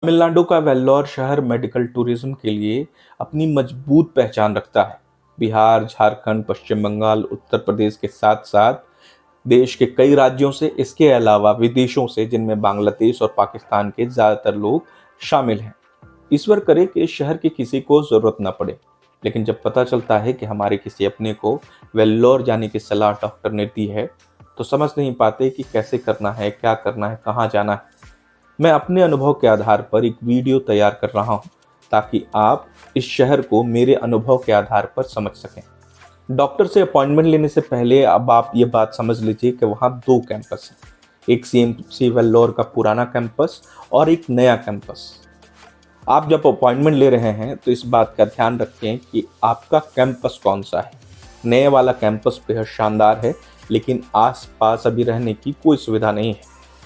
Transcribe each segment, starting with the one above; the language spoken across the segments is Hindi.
तमिलनाडु का वेल्लोर शहर मेडिकल टूरिज्म के लिए अपनी मजबूत पहचान रखता है। बिहार, झारखंड, पश्चिम बंगाल, उत्तर प्रदेश के साथ-साथ देश के कई राज्यों से, इसके अलावा विदेशों से, जिनमें बांग्लादेश और पाकिस्तान के ज़्यादातर लोग शामिल हैं। ईश्वर करे कि इस शहर की किसी को ज़रूरत ना पड़े, लेकिन जब पता चलता है कि हमारे किसी अपने को वेल्लोर जाने की सलाह डॉक्टर ने दी है, तो समझ नहीं पाते कि कैसे करना है, क्या करना है, कहाँ जाना है। मैं अपने अनुभव के आधार पर एक वीडियो तैयार कर रहा हूं, ताकि आप इस शहर को मेरे अनुभव के आधार पर समझ सकें। डॉक्टर से अपॉइंटमेंट लेने से पहले अब आप ये बात समझ लीजिए कि वहाँ दो कैंपस हैं। एक सीएमसी वेल्लोर का पुराना कैंपस और एक नया कैंपस। आप जब अपॉइंटमेंट ले रहे हैं तो इस बात का ध्यान रखें कि आपका कैंपस कौन सा है। नए वाला कैंपस बेहद शानदार है, लेकिन आसपास अभी रहने की कोई सुविधा नहीं है।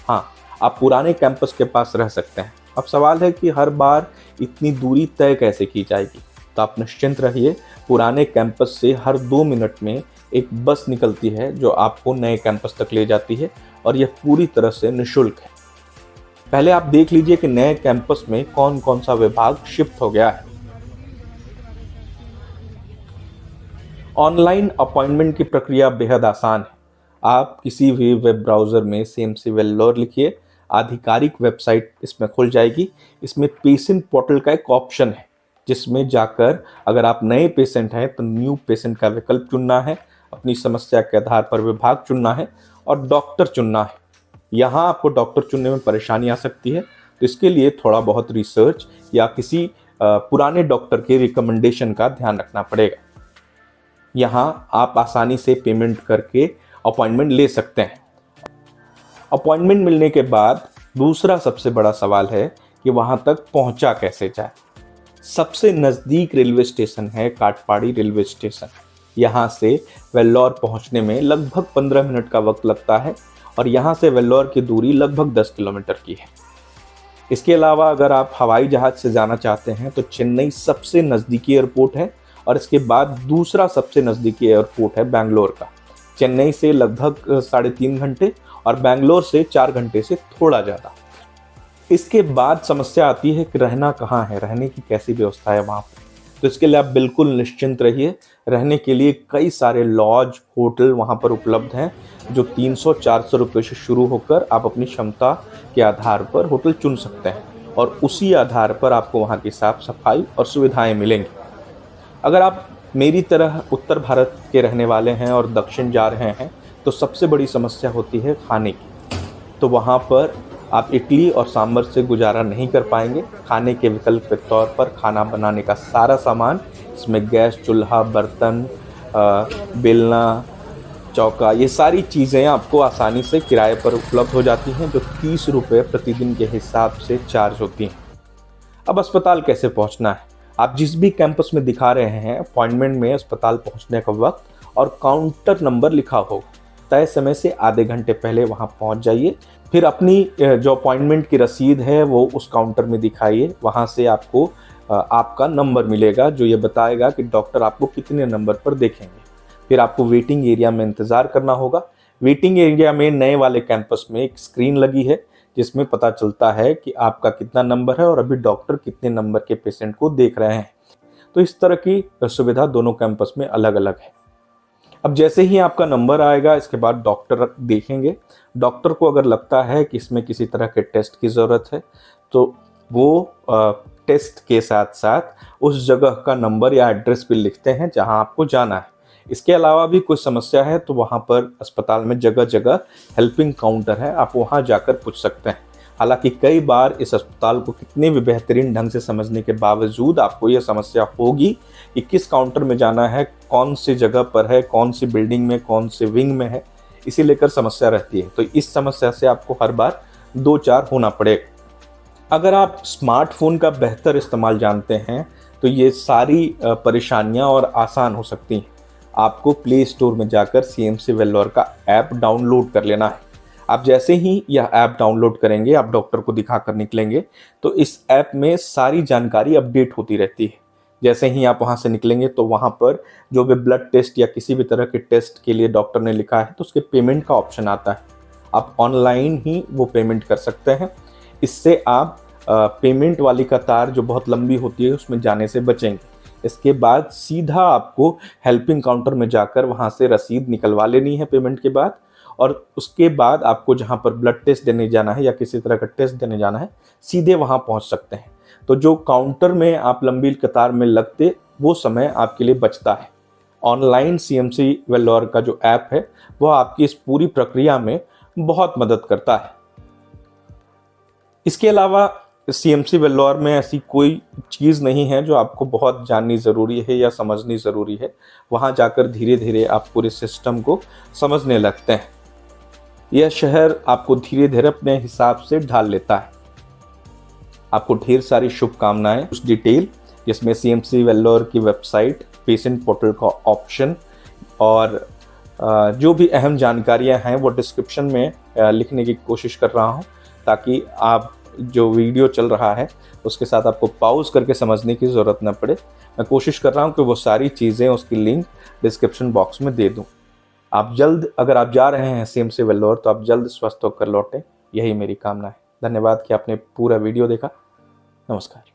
हाँ, आप पुराने कैंपस के पास रह सकते हैं। अब सवाल है कि हर बार इतनी दूरी तय कैसे की जाएगी, तो आप निश्चिंत रहिए। पुराने कैंपस से हर 2 मिनट में एक बस निकलती है जो आपको नए कैंपस तक ले जाती है, और यह पूरी तरह से निःशुल्क है। पहले आप देख लीजिए कि नए कैंपस में कौन कौन सा विभाग शिफ्ट हो गया है। ऑनलाइन अपॉइंटमेंट की प्रक्रिया बेहद आसान है। आप किसी भी वेब ब्राउज़र में सीएमसी वेल्लोर लिखिए, आधिकारिक वेबसाइट इसमें खुल जाएगी। इसमें पेशेंट पोर्टल का एक ऑप्शन है, जिसमें जाकर अगर आप नए पेशेंट हैं तो न्यू पेशेंट का विकल्प चुनना है, अपनी समस्या के आधार पर विभाग चुनना है और डॉक्टर चुनना है। यहाँ आपको डॉक्टर चुनने में परेशानी आ सकती है, तो इसके लिए थोड़ा बहुत रिसर्च या किसी पुराने डॉक्टर के रिकमेंडेशन का ध्यान रखना पड़ेगा। यहाँ आप आसानी से पेमेंट करके अपॉइंटमेंट ले सकते हैं। अपॉइंटमेंट मिलने के बाद दूसरा सबसे बड़ा सवाल है कि वहाँ तक पहुँचा कैसे जाए। सबसे नज़दीक रेलवे स्टेशन है काटपाड़ी रेलवे स्टेशन। यहाँ से वेल्लोर पहुँचने में लगभग 15 मिनट का वक्त लगता है, और यहाँ से वेल्लोर की दूरी लगभग 10 किलोमीटर की है। इसके अलावा अगर आप हवाई जहाज़ से जाना चाहते हैं तो चेन्नई सबसे नज़दीकी एयरपोर्ट है, और इसके बाद दूसरा सबसे नज़दीकी एयरपोर्ट है बेंगलोर का। चेन्नई से लगभग 3.5 घंटे और बेंगलोर से 4 घंटे से थोड़ा ज़्यादा। इसके बाद समस्या आती है कि रहना कहाँ है, रहने की कैसी व्यवस्था है वहाँ पर। तो इसके लिए आप बिल्कुल निश्चिंत रहिए। रहने के लिए कई सारे लॉज, होटल वहाँ पर उपलब्ध हैं, जो 300-400 रुपये से शुरू होकर आप अपनी क्षमता के आधार पर होटल चुन सकते हैं, और उसी आधार पर आपको वहाँ की साफ़ सफाई और सुविधाएँ मिलेंगी। अगर आप मेरी तरह उत्तर भारत के रहने वाले हैं और दक्षिण जा रहे हैं, तो सबसे बड़ी समस्या होती है खाने की। तो वहाँ पर आप इडली और सांभर से गुजारा नहीं कर पाएंगे। खाने के विकल्प के तौर पर खाना बनाने का सारा सामान, इसमें गैस, चूल्हा, बर्तन, बेलना, चौका, ये सारी चीज़ें आपको आसानी से किराए पर उपलब्ध हो जाती हैं, जो 30 रुपये प्रतिदिन के हिसाब से चार्ज होती हैं। अब अस्पताल कैसे पहुंचना है? आप जिस भी कैंपस में दिखा रहे हैं, अपॉइंटमेंट में अस्पताल पहुंचने का वक्त और काउंटर नंबर लिखा होगा। तय समय से आधे घंटे पहले वहां पहुंच जाइए। फिर अपनी जो अपॉइंटमेंट की रसीद है वो उस काउंटर में दिखाइए। वहां से आपको आपका नंबर मिलेगा, जो ये बताएगा कि डॉक्टर आपको कितने नंबर पर देखेंगे। फिर आपको वेटिंग एरिया में इंतज़ार करना होगा। वेटिंग एरिया में नए वाले कैंपस में एक स्क्रीन लगी है, जिसमें पता चलता है कि आपका कितना नंबर है और अभी डॉक्टर कितने नंबर के पेशेंट को देख रहे हैं। तो इस तरह की सुविधा दोनों कैंपस में अलग अलग है। अब जैसे ही आपका नंबर आएगा, इसके बाद डॉक्टर देखेंगे। डॉक्टर को अगर लगता है कि इसमें किसी तरह के टेस्ट की ज़रूरत है, तो वो टेस्ट के साथ साथ उस जगह का नंबर या एड्रेस भी लिखते हैं जहां आपको जाना है। इसके अलावा भी कोई समस्या है तो वहाँ पर अस्पताल में जगह जगह हेल्पिंग काउंटर है, आप वहाँ जाकर पूछ सकते हैं। हालांकि कई बार इस अस्पताल को कितने भी बेहतरीन ढंग से समझने के बावजूद आपको यह समस्या होगी कि किस काउंटर में जाना है, कौन सी जगह पर है, कौन सी बिल्डिंग में, कौन से विंग में है, इसी लेकर समस्या रहती है। तो इस समस्या से आपको हर बार 2-4 होना पड़ेगा। अगर आप स्मार्टफोन का बेहतर इस्तेमाल जानते हैं तो ये सारी परेशानियां और आसान हो सकती हैं। आपको प्ले स्टोर में जाकर सीएमसी वेल्लोर का ऐप डाउनलोड कर लेना है। आप जैसे ही यह ऐप डाउनलोड करेंगे, आप डॉक्टर को दिखाकर निकलेंगे, तो इस ऐप में सारी जानकारी अपडेट होती रहती है। जैसे ही आप वहाँ से निकलेंगे तो वहाँ पर जो भी ब्लड टेस्ट या किसी भी तरह के टेस्ट के लिए डॉक्टर ने लिखा है, तो उसके पेमेंट का ऑप्शन आता है। आप ऑनलाइन ही वो पेमेंट कर सकते हैं। इससे आप पेमेंट वाली कतार जो बहुत लंबी होती है उसमें जाने से बचेंगे। इसके बाद सीधा आपको हेल्पिंग काउंटर में जाकर वहाँ से रसीद निकलवा लेनी है पेमेंट के बाद, और उसके बाद आपको जहाँ पर ब्लड टेस्ट देने जाना है या किसी तरह का टेस्ट देने जाना है सीधे वहाँ पहुँच सकते हैं। तो जो काउंटर में आप लंबी कतार में लगते वो समय आपके लिए बचता है। ऑनलाइन सीएमसी वेल्लोर का जो ऐप है वह आपकी इस पूरी प्रक्रिया में बहुत मदद करता है। इसके अलावा सीएमसी वेल्लोर में ऐसी कोई चीज़ नहीं है जो आपको बहुत जाननी ज़रूरी है या समझनी ज़रूरी है। वहाँ जाकर धीरे धीरे आप पूरे सिस्टम को समझने लगते हैं। यह शहर आपको धीरे धीरे अपने हिसाब से ढाल लेता है। आपको ढेर सारी शुभकामनाएं। उस डिटेल जिसमें सीएमसी वेल्लोर की वेबसाइट, पेशेंट पोर्टल का ऑप्शन और जो भी अहम जानकारियां हैं वो डिस्क्रिप्शन में लिखने की कोशिश कर रहा हूं, ताकि आप जो वीडियो चल रहा है उसके साथ आपको पॉज करके समझने की ज़रूरत न पड़े। मैं कोशिश कर रहा हूं कि वो सारी चीज़ें, उसकी लिंक डिस्क्रिप्शन बॉक्स में दे दूं। आप जल्द, अगर आप जा रहे हैं सीएमसी वेल्लोर, तो आप जल्द स्वस्थ होकर लौटें, यही मेरी कामना है। धन्यवाद कि आपने पूरा वीडियो देखा। नमस्कार।